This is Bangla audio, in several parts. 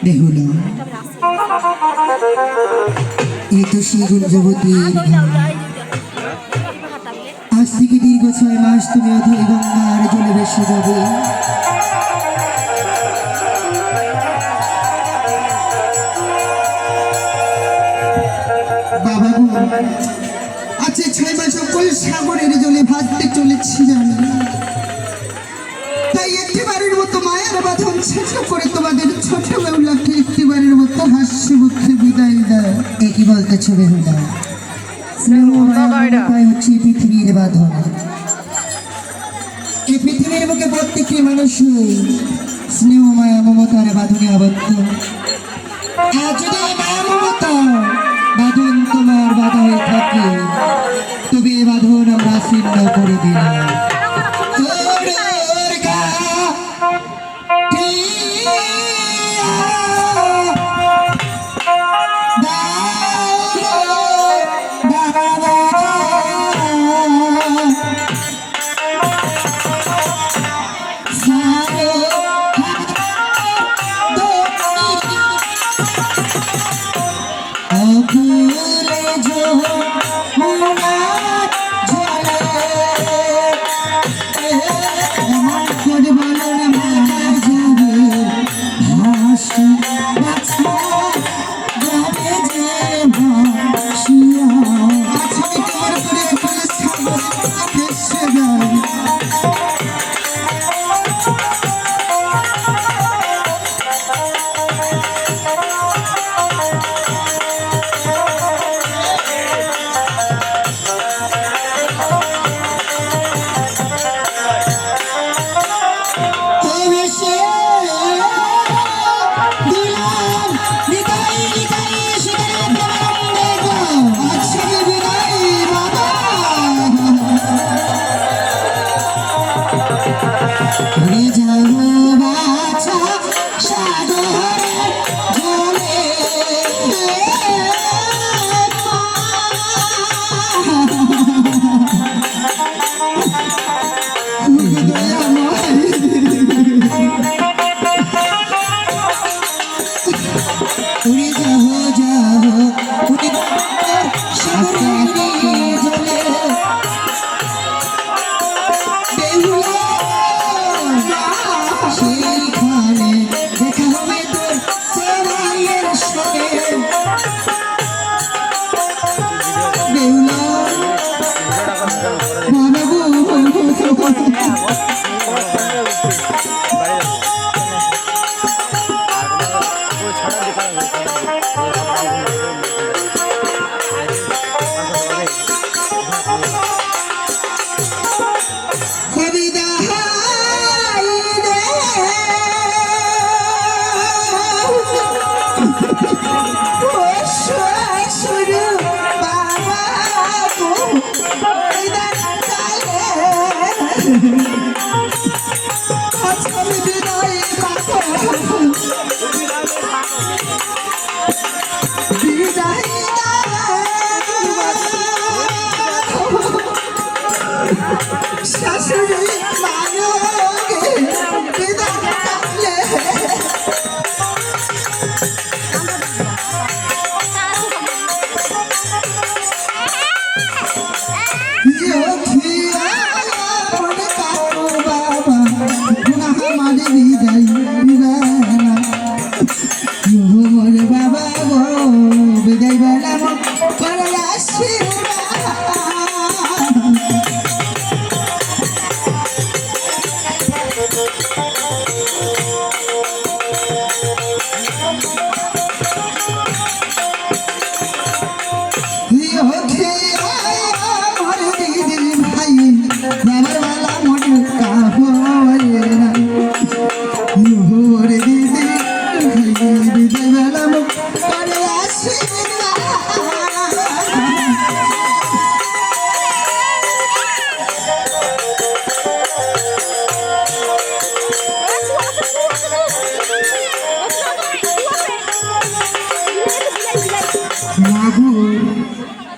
বেহুলা এই তো সেই গুঞ্জবতীর আজ থেকে দীর্ঘ 6 মাস তুমি অধৈ গঙ্গার জলে ভেসে যাবে। বাবা গো আজ 6 মাস সকল সাগরের জলে ভাসতে চলেছি জানি, তাই একটিবারের মতো মায়ের বাঁধন শেষ করে তোমাদের ছোট বেহুলাকে একটিবারের মতো হাসি মুখে বিদায় দেয়। একই বলতেছ বেহুলা, স্নেহ মায়া হচ্ছে পৃথিবীর বাঁধন। এই পৃথিবীর বুকে প্রত্যেকটি মানুষই স্নেহ মায়া মমতার বাঁধনে আবদ্ধ। আর যদি মায়া মমতা বাঁধন তোমার বাধা হয়ে থাকে, তবে এই বাঁধন আমরা ছিন্ন করে দিলাম।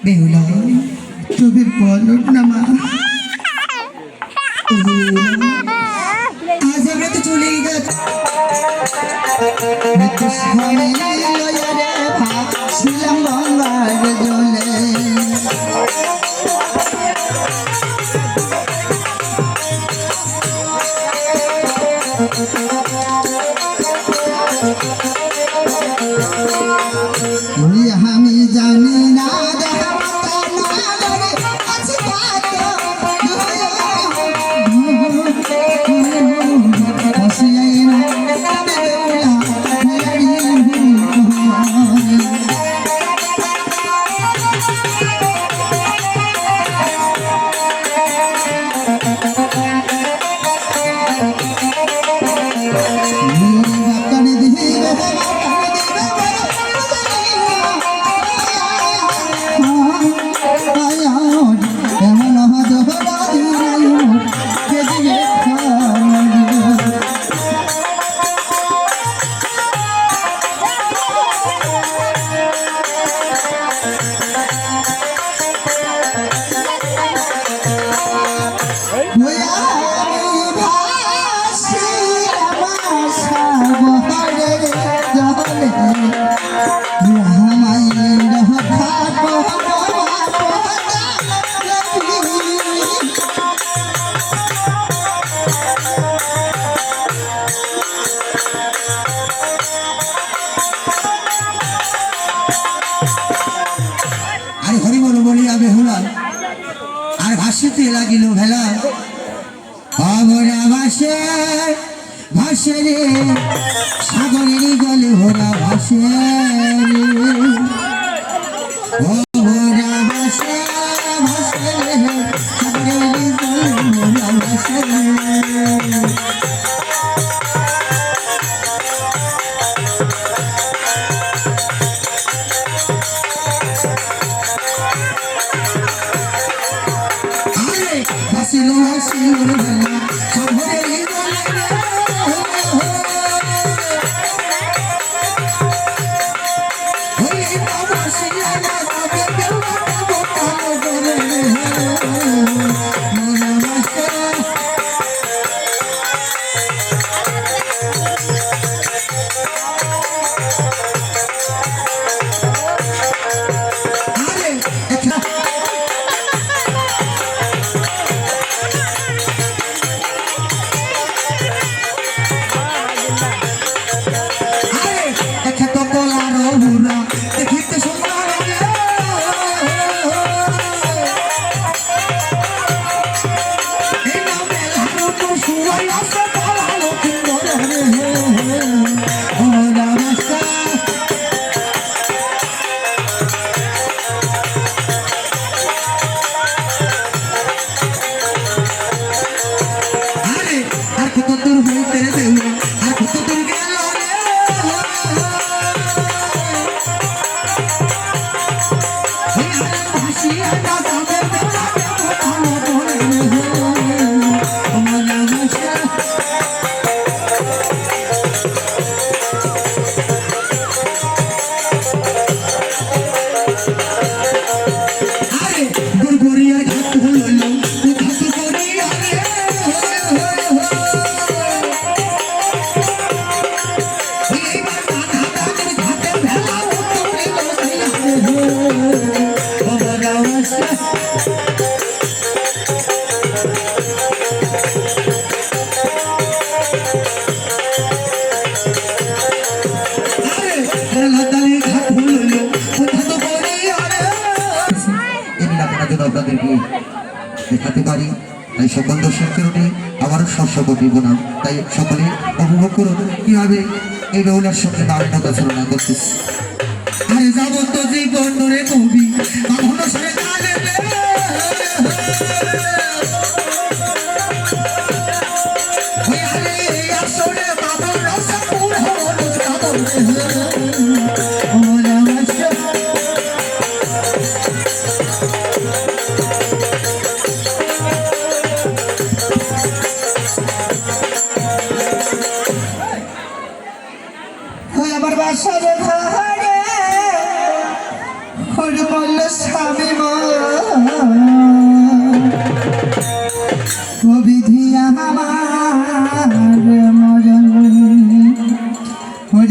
বেহুলা তবে বলো না মা, আজ আমরা তো চলেই যাচ্ছি। স্বামী লইয়া রে ভাসিলাম গঙ্গার জলে আমি জানি না ভাসিতে লাগিল ভেলা অভরা ভাসে ভাসে রে সাগরের জলে ভরা ভাসে অভরা ভাসে ভাসে রে সাগরের জলে ভরা ভাসে দেখাতে পারি তাই সকল দর্শকের আবারও সবসকটি বোনাম তাই সকলে উপভোগ করুন কিভাবে এই বেহুলার সঙ্গে দারুণতা চালনা করতেছে। আরে যাবত জীবন ধরে কবি স্বামী বিধিয়া আমার মরণ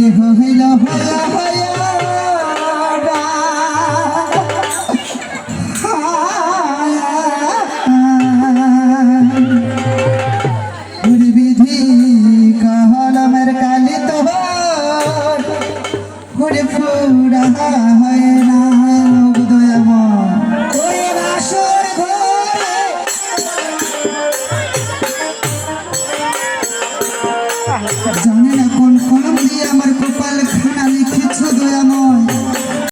দেহ হইল হইয়া